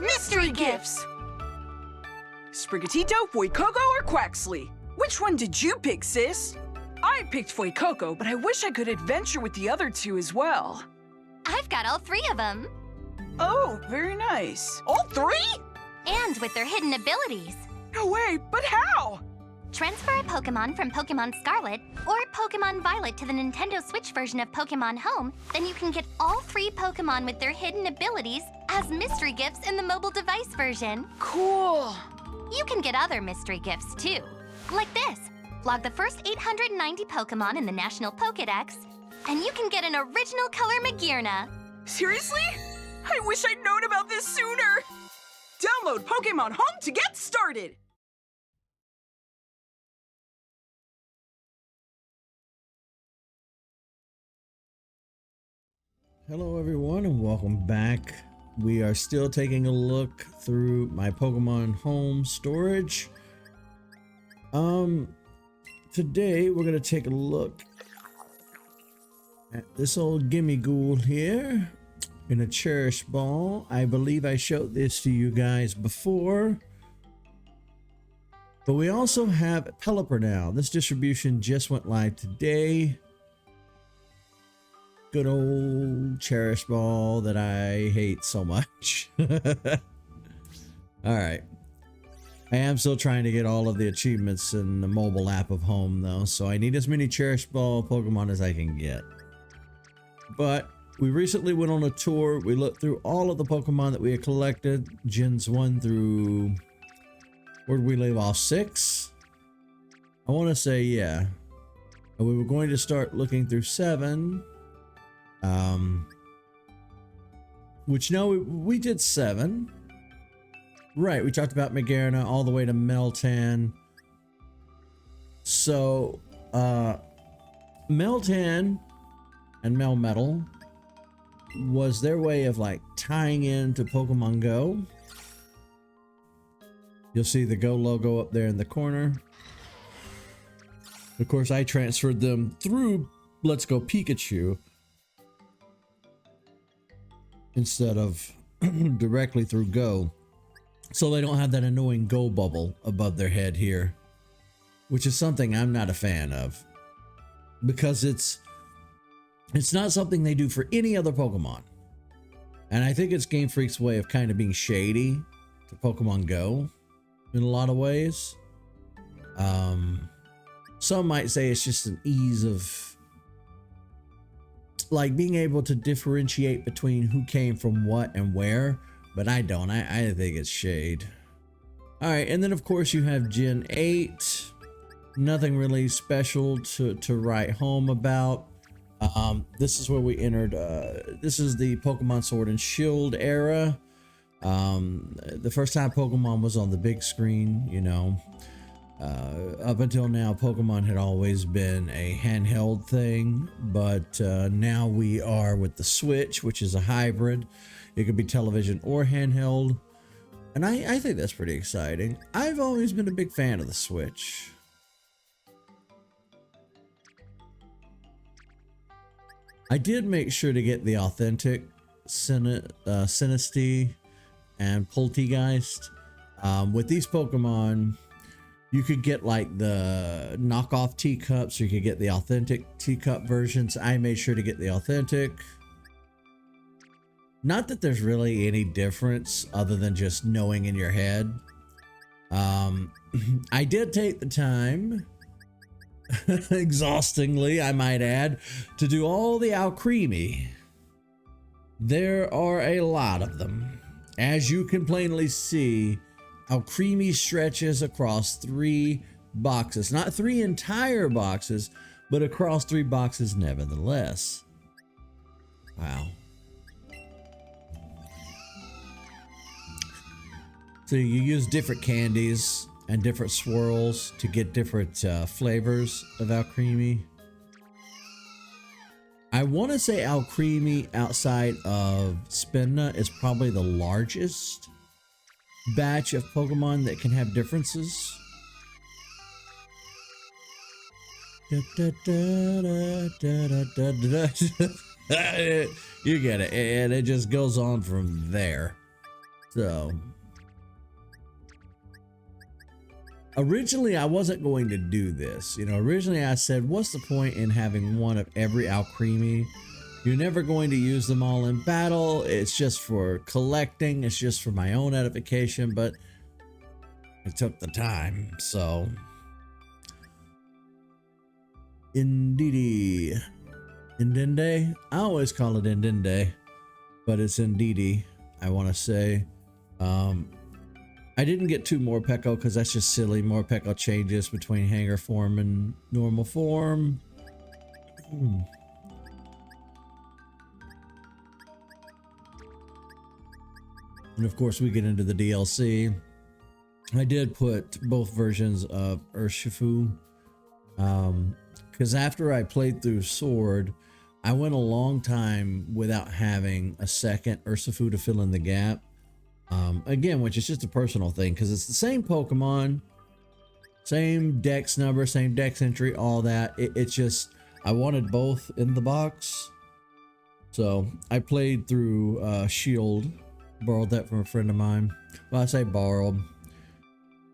Mystery gifts! Sprigatito, Fuecoco, or Quaxley? Which one did you pick, sis? I picked Fuecoco, but I wish I could adventure with the other two as well. I've got all three of them. Oh, very nice. All three? And with their hidden abilities. No way, but how? Transfer a Pokémon from Pokémon Scarlet or Pokémon Violet to the Nintendo Switch version of Pokémon Home, then you can get all three Pokémon with their hidden abilities as mystery gifts in the mobile device version. Cool. You can get other mystery gifts too, like this. Log the first 890 Pokémon in the National Pokédex, and you can get an original color Magearna. Seriously? I wish I'd known about this sooner. Download Pokémon Home to get started. Hello everyone and welcome back. We are still taking a look through my Pokemon Home storage. Today we're gonna take a look at this old gimme ghoul here in a Cherish Ball. I believe I showed this to you guys before. But we also have Pelipper now. This distribution just went live today. Good old Cherish Ball that I hate so much. Alright. I am still trying to get all of the achievements in the mobile app of Home though, so I need as many Cherish Ball Pokemon as I can get. But we recently went on a tour. We looked through all of the Pokemon that we had collected. Gens 1 through... where did we leave off? 6? I want to say, yeah. And we were going to start looking through 7. Which no, we did 7. Right, we talked about Magearna all the way to Meltan. So, Meltan and Melmetal was their way of like tying into Pokemon Go. You'll see the Go logo up there in the corner. Of course, I transferred them through Let's Go Pikachu instead of directly through Go, so they don't have that annoying Go bubble above their head here, which is something I'm not a fan of, because it's not something they do for any other Pokemon. And I think it's Game Freak's way of kind of being shady to Pokemon Go in a lot of ways. Some might say it's just an ease of like being able to differentiate between who came from what and where, but I don't. I think it's shade. All right, and then of course you have Gen 8. Nothing really special to write home about. This is where we entered. This is the Pokemon Sword and Shield era. The first time Pokemon was on the big screen, you know. Up until now, Pokemon had always been a handheld thing, but now we are with the Switch, which is a hybrid. It could be television or handheld, and I think that's pretty exciting. I've always been a big fan of the Switch. I did make sure to get the authentic Sinistea and Poltegeist. With these Pokemon, you could get like the knockoff teacups, or you could get the authentic teacup versions. I made sure to get the authentic. Not that there's really any difference other than just knowing in your head. I did take the time, exhaustingly I might add, to do all the Alcremie. There are a lot of them. As you can plainly see, Alcremie stretches across 3 boxes. Not 3 entire boxes, but across 3 boxes nevertheless. Wow. So you use different candies and different swirls to get different flavors of Alcremie. I want to say Alcremie outside of Spinda is probably the largest batch of Pokemon that can have differences. You get it, and it just goes on from there. So originally I wasn't going to do this. You know, originally I said, what's the point in having one of every Alcremie? You're never going to use them all in battle. It's just for collecting. It's just for my own edification, but it took the time. So Indidi. Indende? I always call it Indende, but it's Indidi, I want to say. I didn't get 2 Morpeko because that's just silly. Morpeko changes between hanger form and normal form. And of course we get into the DLC. I did put both versions of Urshifu. Because after I played through Sword, I went a long time without having a second Urshifu to fill in the gap. Again, which is just a personal thing, because it's the same Pokemon, same dex number, same dex entry, all that. It's just, I wanted both in the box. So I played through Shield, borrowed that from a friend of mine. Well, I say borrowed.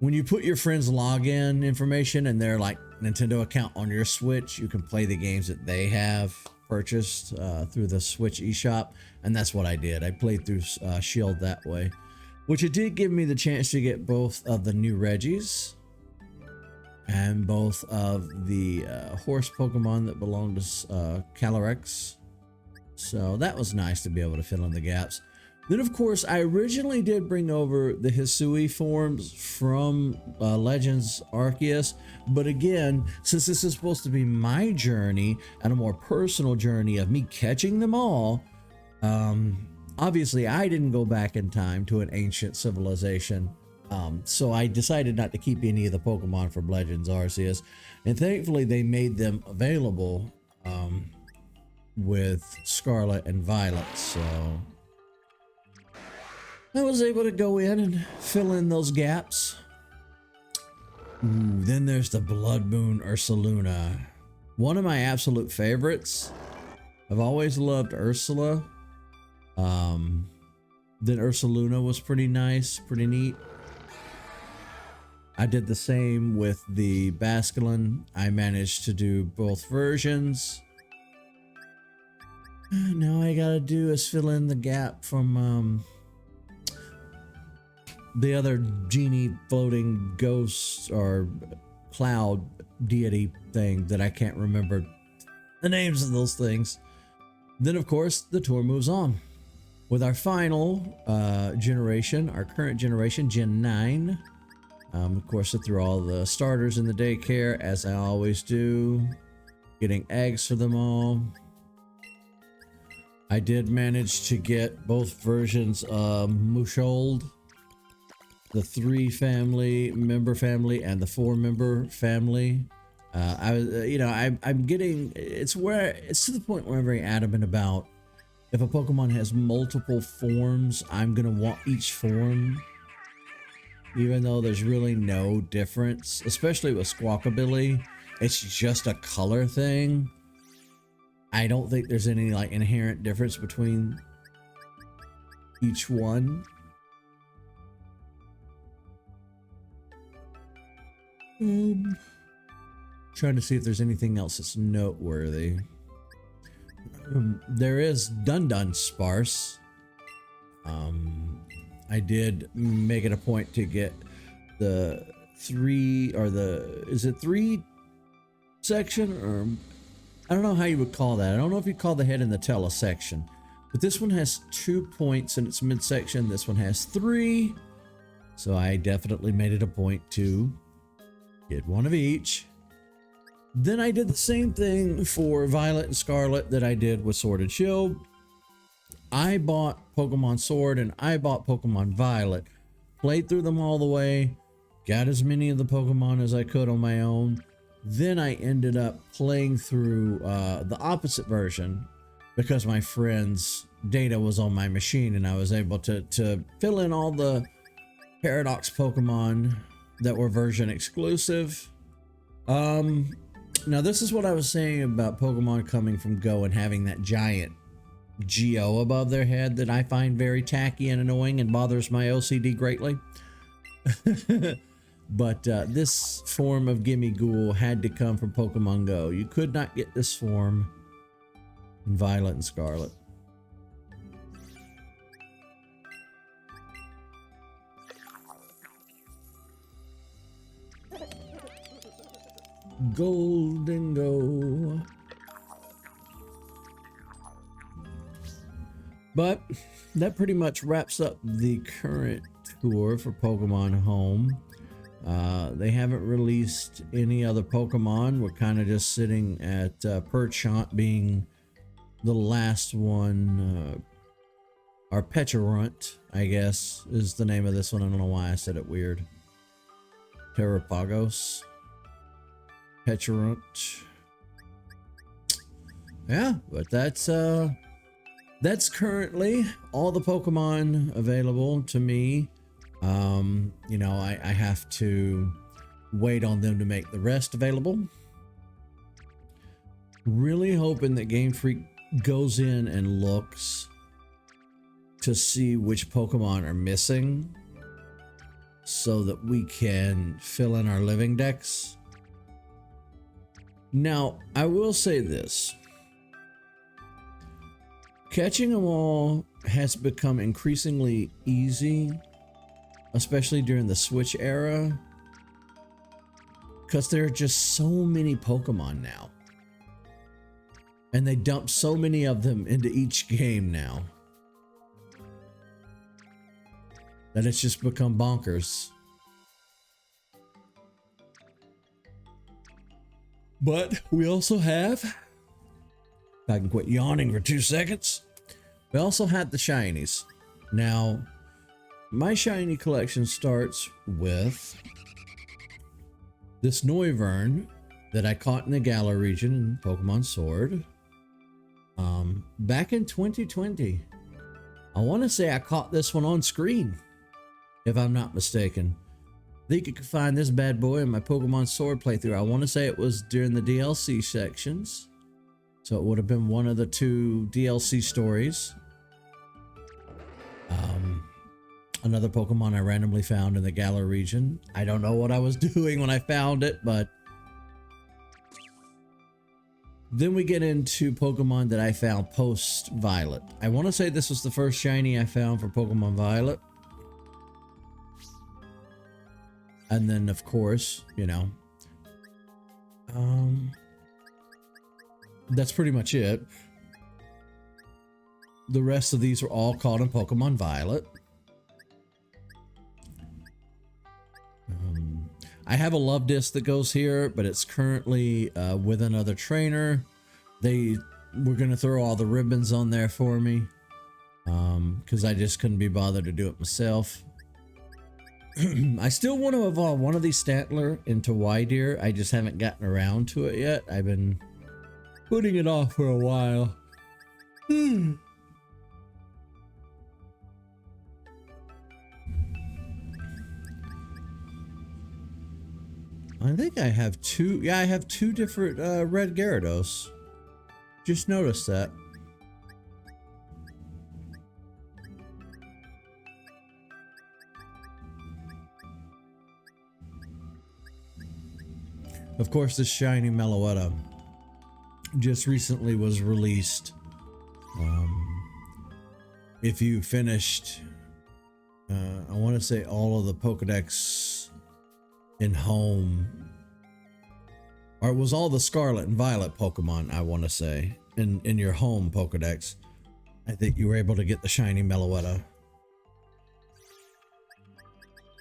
When you put your friend's login information and their like Nintendo account on your Switch, you can play the games that they have purchased through the Switch eShop, and that's what I did. I played through Shield that way, which it did give me the chance to get both of the new Reggies and both of the horse Pokemon that belong to Calyrex. So that was nice to be able to fill in the gaps. Then, of course, I originally did bring over the Hisui forms from Legends Arceus, but again, since this is supposed to be my journey and a more personal journey of me catching them all, obviously I didn't go back in time to an ancient civilization, so I decided not to keep any of the Pokemon from Legends Arceus, and thankfully they made them available with Scarlet and Violet, so I was able to go in and fill in those gaps. Ooh, then there's the Blood Moon Ursaluna. One of my absolute favorites. I've always loved Ursula. Then Ursaluna was pretty nice, pretty neat. I did the same with the Basculin. I managed to do both versions. Now I gotta do is fill in the gap from the other genie floating ghost or cloud deity thing that I can't remember the names of those things. Then of course the tour moves on with our final generation, our current generation, Gen 9. Of course, I threw all the starters in the daycare as I always do, getting eggs for them all. I did manage to get both versions of Mushold, the 3-member family and the 4-member family. I'm getting, it's to the point where I'm very adamant about if a Pokemon has multiple forms, I'm gonna want each form, even though there's really no difference, especially with Squawkabilly. It's just a color thing. I don't think there's any like inherent difference between each one. Trying to see if there's anything else that's noteworthy. There is Dun Sparse. I did make it a point to get the 3 or is it 3 section, or I don't know how you would call that. I don't know if you call the head and the tail a section, but this one has 2 points in its midsection. This one has 3. So I definitely made it a point to get one of each. Then I did the same thing for Violet and Scarlet that I did with Sword and Shield. I bought Pokemon Sword and I bought Pokemon Violet, played through them all the way, got as many of the Pokemon as I could on my own. Then I ended up playing through the opposite version because my friend's data was on my machine and I was able to fill in all the Paradox Pokemon that were version exclusive. Now this is what I was saying about Pokemon coming from Go and having that giant geo above their head that I find very tacky and annoying and bothers my OCD greatly. But this form of Gimme Ghoul had to come from Pokemon Go. You could not get this form in Violet and Scarlet. Goldengo. But that pretty much wraps up the current tour for Pokemon Home. They haven't released any other Pokemon. We're kind of just sitting at Perchant being the last one. Our Pecharunt, I guess, is the name of this one. I don't know why I said it weird. Terrapagos. Pecharunt. Yeah, but that's currently all the Pokemon available to me. You know, I have to wait on them to make the rest available. Really hoping that Game Freak goes in and looks to see which Pokemon are missing so that we can fill in our living decks. Now, I will say this. Catching them all has become increasingly easy, especially during the Switch era, because there are just so many Pokemon now. And they dump so many of them into each game now that it's just become bonkers. But we also have, if I can quit yawning for 2 seconds, we also had the shinies. Now, my shiny collection starts with this Noivern that I caught in the Galar region in Pokemon Sword. Back in 2020. I want to say I caught this one on screen, if I'm not mistaken. I think you can find this bad boy in my Pokemon Sword playthrough. I want to say it was during the DLC sections. So it would have been one of the 2 DLC stories. Another Pokemon I randomly found in the Galar region. I don't know what I was doing when I found it, but then we get into Pokemon that I found post Violet. I want to say this was the first shiny I found for Pokemon Violet. And then, of course, you know, that's pretty much it. The rest of these were all caught in Pokemon Violet. I have a love disc that goes here, but it's currently with another trainer. They were going to throw all the ribbons on there for me because I just couldn't be bothered to do it myself. I still want to evolve one of these Stantler into Wydeer. I just haven't gotten around to it yet. I've been putting it off for a while. I think I have 2. Yeah, I have 2 different red Gyarados. Just noticed that. Of course, this shiny Meloetta just recently was released. If you finished, I want to say all of the Pokedex in Home, or it was all the Scarlet and Violet Pokemon, I want to say, in your Home Pokedex, I think you were able to get the shiny Meloetta.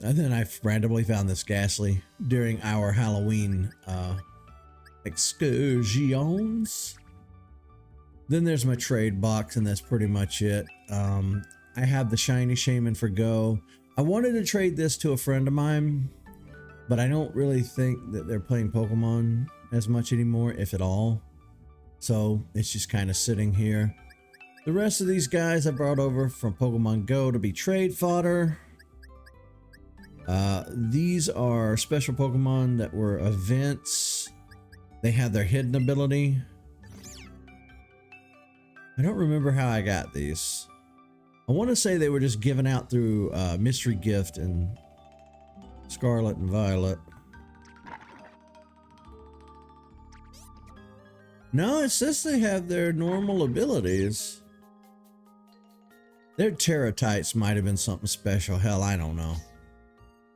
And then I randomly found this Ghastly during our Halloween excursions. Then there's my trade box, and that's pretty much it. I have the shiny Shaman for Go. I wanted to trade this to a friend of mine, but I don't really think that they're playing Pokemon as much anymore, if at all. So it's just kind of sitting here. The rest of these guys I brought over from Pokemon Go to be trade fodder. These are special Pokemon that were events. They had their hidden ability. I don't remember how I got these. I want to say they were just given out through Mystery Gift and Scarlet and Violet. No, it says they have their normal abilities. Their Terratites might have been something special. Hell, I don't know.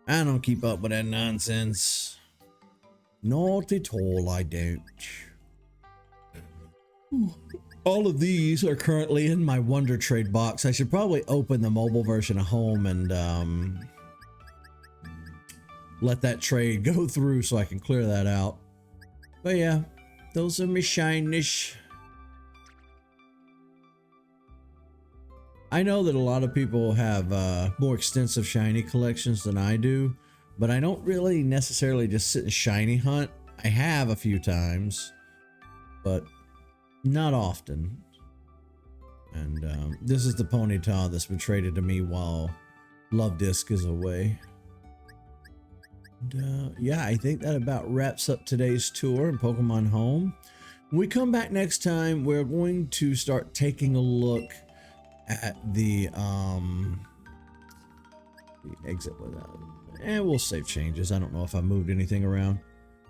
I don't keep up with that nonsense. Not at all, I don't. All of these are currently in my Wonder Trade box. I should probably open the mobile version of Home and let that trade go through so I can clear that out. But yeah, those are my shinish. I know that a lot of people have more extensive shiny collections than I do, but I don't really necessarily just sit and shiny hunt. I have a few times, but not often. And this is the Ponyta that's been traded to me while Love Disc is away. And, yeah, I think that about wraps up today's tour in Pokemon Home. When we come back next time, we're going to start taking a look at the exit without, and we'll save changes. I don't know if I moved anything around.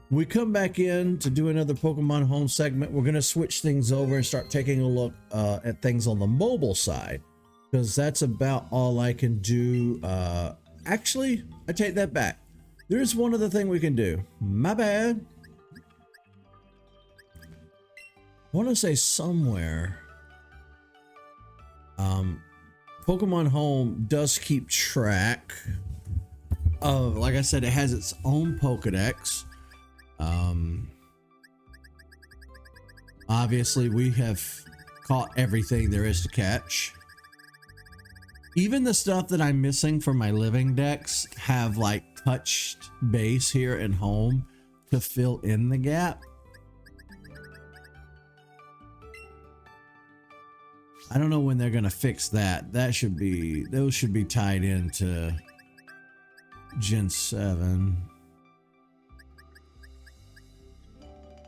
When we come back in to do another Pokemon Home segment, we're going to switch things over and start taking a look at things on the mobile side, because that's about all I can do. Actually, I take that back. There's one other thing we can do. My bad. I want to say somewhere Pokemon Home does keep track of, like I said, it has its own Pokedex. Obviously we have caught everything there is to catch. Even the stuff that I'm missing from my living decks have like touched base here at Home to fill in the gap. I don't know when they're gonna fix that. Those should be tied into Gen 7.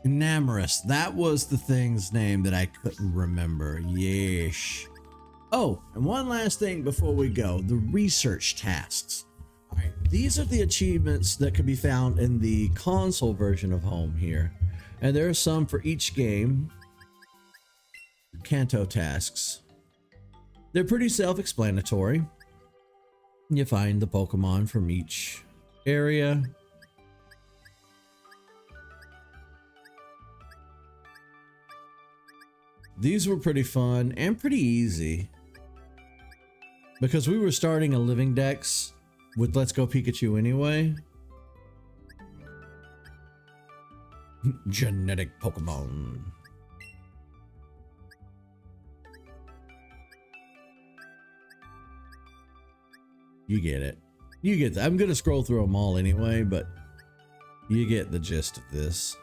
Enamorous. That was the thing's name that I couldn't remember. Yeesh. Oh, and one last thing before we go. The research tasks. All right, these are the achievements that can be found in the console version of Home here. And there are some for each game. Kanto tasks. They're pretty self-explanatory. You find the Pokemon from each area. These were pretty fun and pretty easy, because we were starting a living dex with Let's Go Pikachu anyway. Genetic Pokemon. You get it. You get that. I'm going to scroll through them all anyway, but you get the gist of this.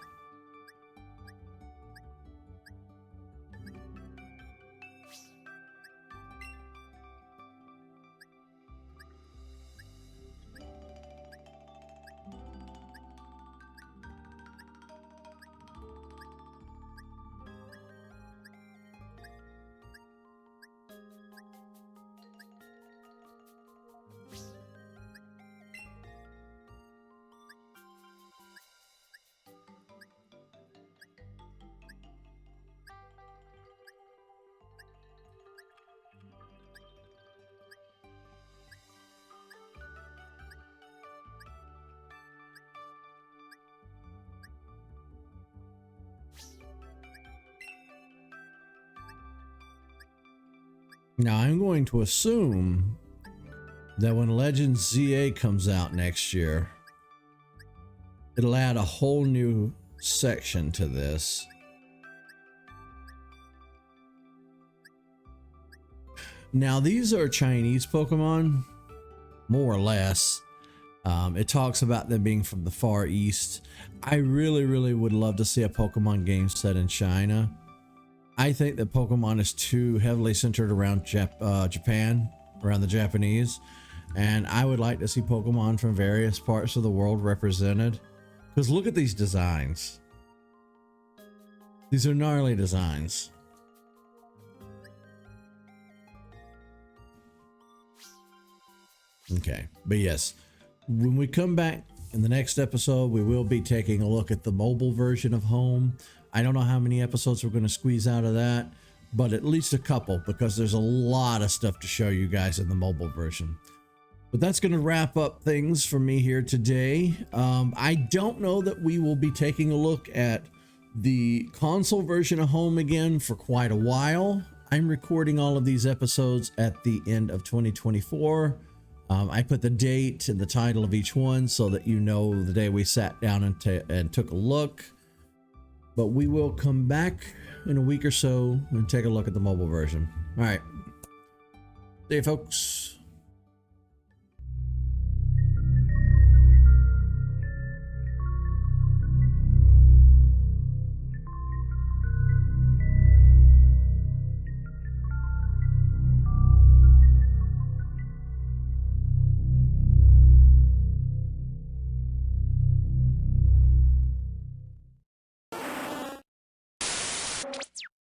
Now, I'm going to assume that when Legends ZA comes out next year, it'll add a whole new section to this. Now, these are Chinese Pokemon, more or less. It talks about them being from the Far East. I really would love to see a Pokemon game set in China. I think that Pokemon is too heavily centered around Japan, around the Japanese, and I would like to see Pokemon from various parts of the world represented. Because look at these designs. These are gnarly designs. Okay, but yes, when we come back in the next episode, we will be taking a look at the mobile version of Home. I don't know how many episodes we're going to squeeze out of that, but at least a couple, because there's a lot of stuff to show you guys in the mobile version. But that's going to wrap up things for me here today. I don't know that we will be taking a look at the console version of Home again for quite a while. I'm recording all of these episodes at the end of 2024. I put the date and the title of each one so that you know the day we sat down and took a look. But we will come back in a week or so and take a look at the mobile version. All right. See you, folks.